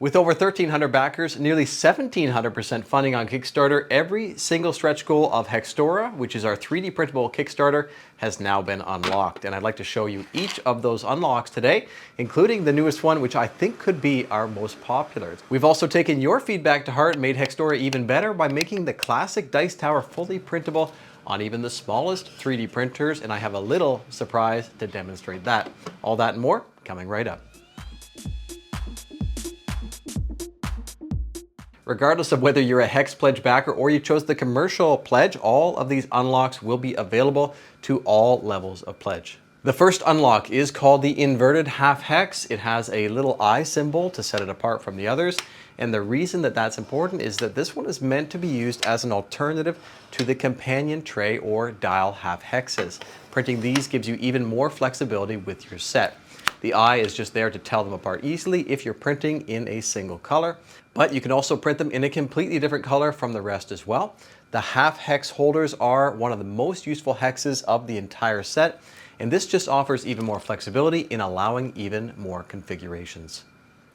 With over 1,300 backers, nearly 1,700% funding on Kickstarter, every single stretch goal of HEXSTORA, which is our 3D printable Kickstarter, has now been unlocked. And I'd like to show you each of those unlocks today, including the newest one, which I think could be our most popular. We've also taken your feedback to heart and made HEXSTORA even better by making the classic dice tower fully printable on even the smallest 3D printers, and I have a little surprise to demonstrate that. All that and more coming right up. Regardless of whether you're a Hex Pledge backer or you chose the commercial pledge, all of these unlocks will be available to all levels of pledge. The first unlock is called the inverted half hex. It has a little eye symbol to set it apart from the others. And the reason that that's important is that this one is meant to be used as an alternative to the companion tray or dial half hexes. Printing these gives you even more flexibility with your set. The eye is just there to tell them apart easily if you're printing in a single color, but you can also print them in a completely different color from the rest as well. The half hex holders are one of the most useful hexes of the entire set, and this just offers even more flexibility in allowing even more configurations.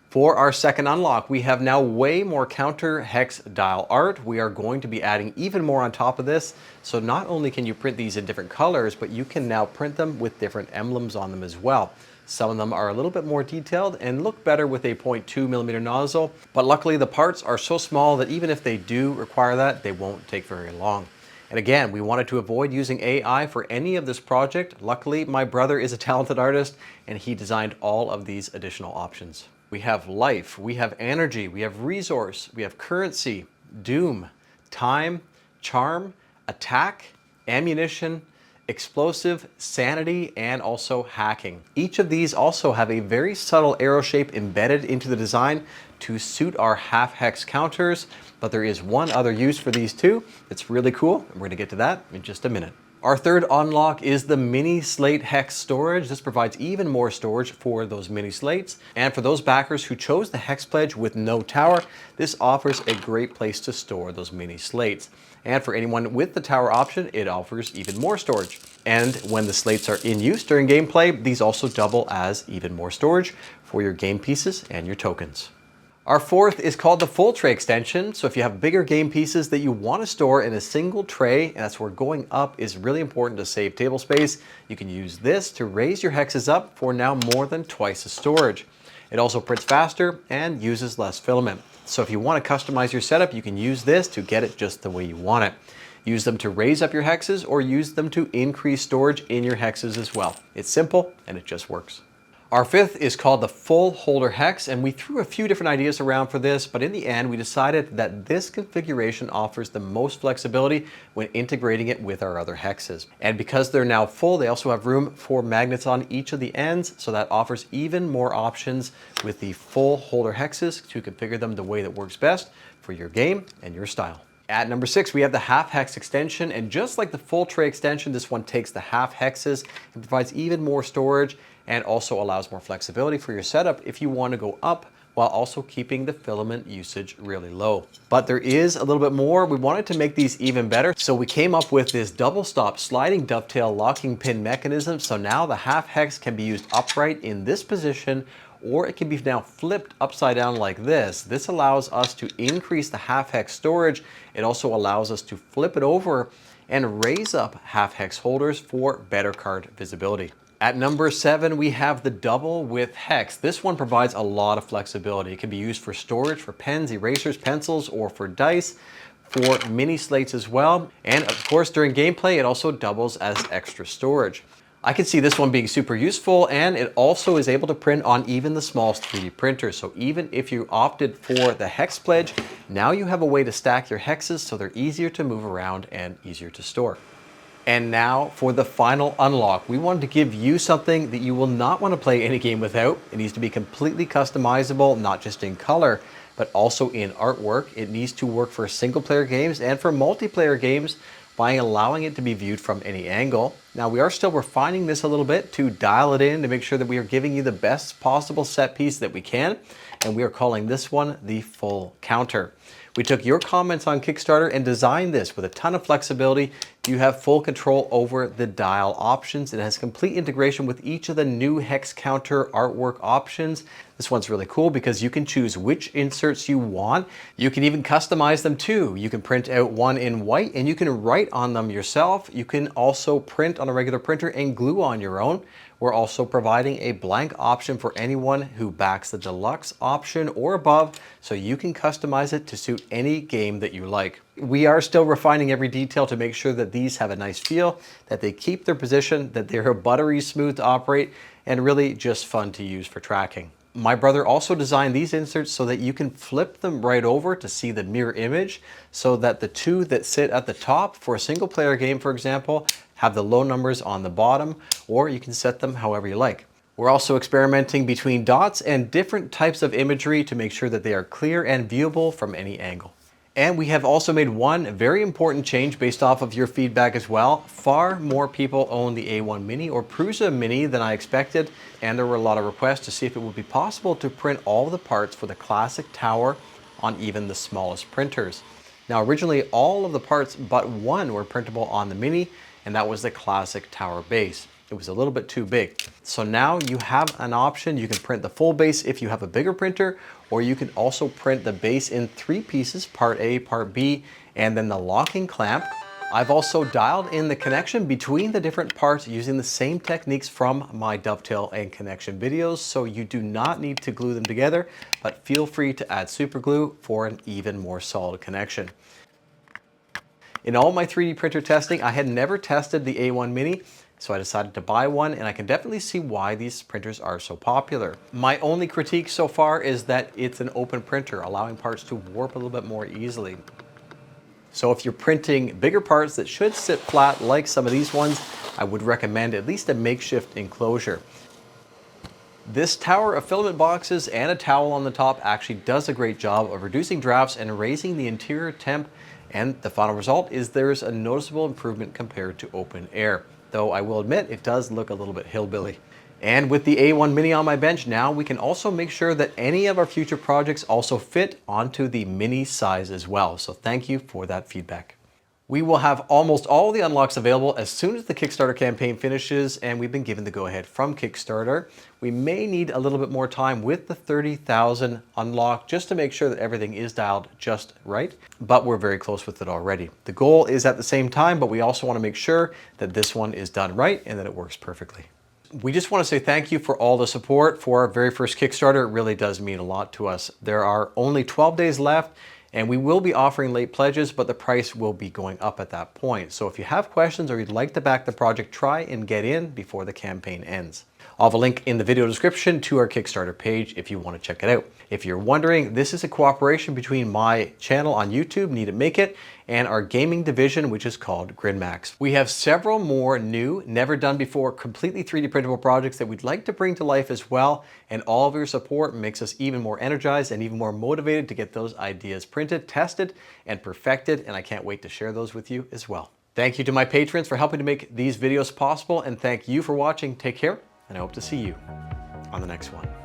For our second unlock, we have now way more counter hex dial art. We are going to be adding even more on top of this. So not only can you print these in different colors, but you can now print them with different emblems on them as well. Some of them are a little bit more detailed and look better with a 0.2mm nozzle, but luckily the parts are so small that even if they do require that, they won't take very long. And again, we wanted to avoid using AI for any of this project. Luckily, my brother is a talented artist and he designed all of these additional options. We have life, we have energy, we have resource, we have currency, doom, time, charm, attack, ammunition, explosive, sanity, and also hacking. Each of these also have a very subtle arrow shape embedded into the design to suit our half hex counters, but there is one other use for these two. It's really cool, and we're gonna get to that in just a minute. Our third unlock is the mini slate hex storage. This provides even more storage for those mini slates. And for those backers who chose the hex pledge with no tower, this offers a great place to store those mini slates. And for anyone with the tower option, it offers even more storage. And when the slates are in use during gameplay, these also double as even more storage for your game pieces and your tokens. Our fourth is called the full tray extension. So if you have bigger game pieces that you want to store in a single tray, and that's where going up is really important to save table space, you can use this to raise your hexes up for now more than twice the storage. It also prints faster and uses less filament. So if you want to customize your setup, you can use this to get it just the way you want it. Use them to raise up your hexes or use them to increase storage in your hexes as well. It's simple and it just works. Our fifth is called the full holder hex, and we threw a few different ideas around for this, but in the end we decided that this configuration offers the most flexibility when integrating it with our other hexes. And because they're now full, they also have room for magnets on each of the ends, so that offers even more options with the full holder hexes to configure them the way that works best for your game and your style. At number 6, we have the half hex extension, and just like the full tray extension, this one takes the half hexes and provides even more storage and also allows more flexibility for your setup if you want to go up while also keeping the filament usage really low. But there is a little bit more. We wanted to make these even better, so we came up with this double stop sliding dovetail locking pin mechanism. So now the half hex can be used upright in this position, or it can be now flipped upside down like this. This allows us to increase the half hex storage. It also allows us to flip it over and raise up half hex holders for better card visibility. At number 7, we have the double width hex. This one provides a lot of flexibility. It can be used for storage for pens, erasers, pencils, or for dice, for mini slates as well. And of course, during gameplay, it also doubles as extra storage. I can see this one being super useful, and it also is able to print on even the smallest 3D printers. So even if you opted for the hex pledge, now you have a way to stack your hexes so they're easier to move around and easier to store. And now for the final unlock. We wanted to give you something that you will not want to play any game without. It needs to be completely customizable, not just in color, but also in artwork. It needs to work for single player games and for multiplayer games by allowing it to be viewed from any angle. Now we are still refining this a little bit to dial it in to make sure that we are giving you the best possible set piece that we can. And we are calling this one the full counter. We took your comments on Kickstarter and designed this with a ton of flexibility You have full control over the dial options. It has complete integration with each of the new hex counter artwork options. This one's really cool because you can choose which inserts you want. You can even customize them too. You can print out one in white and you can write on them yourself. You can also print on a regular printer and glue on your own. We're also providing a blank option for anyone who backs the deluxe option or above, so you can customize it to suit any game that you like. We are still refining every detail to make sure that these have a nice feel, that they keep their position, that they're buttery smooth to operate, and really just fun to use for tracking. My brother also designed these inserts so that you can flip them right over to see the mirror image, so that the two that sit at the top for a single player game, for example, have the low numbers on the bottom, or you can set them however you like. We're also experimenting between dots and different types of imagery to make sure that they are clear and viewable from any angle. And we have also made one very important change based off of your feedback as well. Far more people own the A1 Mini or Prusa Mini than I expected, and there were a lot of requests to see if it would be possible to print all of the parts for the classic tower on even the smallest printers. Now originally all of the parts but one were printable on the Mini, and that was the classic tower base. It was a little bit too big. So now you have an option. You can print the full base if you have a bigger printer, or you can also print the base in 3 pieces, part A, part B, and then the locking clamp. I've also dialed in the connection between the different parts using the same techniques from my dovetail and connection videos, so you do not need to glue them together, but feel free to add super glue for an even more solid connection. In all my 3D printer testing, I had never tested the A1 Mini, so I decided to buy one, and I can definitely see why these printers are so popular. My only critique so far is that it's an open printer, allowing parts to warp a little bit more easily. So if you're printing bigger parts that should sit flat like some of these ones, I would recommend at least a makeshift enclosure. This tower of filament boxes and a towel on the top actually does a great job of reducing drafts and raising the interior temp, and the final result is there's a noticeable improvement compared to open air. Though I will admit it does look a little bit hillbilly. And with the A1 Mini on my bench now, we can also make sure that any of our future projects also fit onto the Mini size as well. So thank you for that feedback. We will have almost all the unlocks available as soon as the Kickstarter campaign finishes, and we've been given the go-ahead from Kickstarter. We may need a little bit more time with the 30,000 unlock just to make sure that everything is dialed just right, but we're very close with it already. The goal is at the same time, but we also want to make sure that this one is done right and that it works perfectly. We just want to say thank you for all the support for our very first Kickstarter. It really does mean a lot to us. There are only 12 days left, and we will be offering late pledges, but the price will be going up at that point. So if you have questions or you'd like to back the project, try and get in before the campaign ends. I'll have a link in the video description to our Kickstarter page if you want to check it out. If you're wondering, this is a cooperation between my channel on YouTube, Need It Make It, and our gaming division, which is called GridMax. We have several more new, never done before, completely 3D printable projects that we'd like to bring to life as well, and all of your support makes us even more energized and even more motivated to get those ideas printed, tested, and perfected, and I can't wait to share those with you as well. Thank you to my patrons for helping to make these videos possible, and thank you for watching. Take care, and I hope to see you on the next one.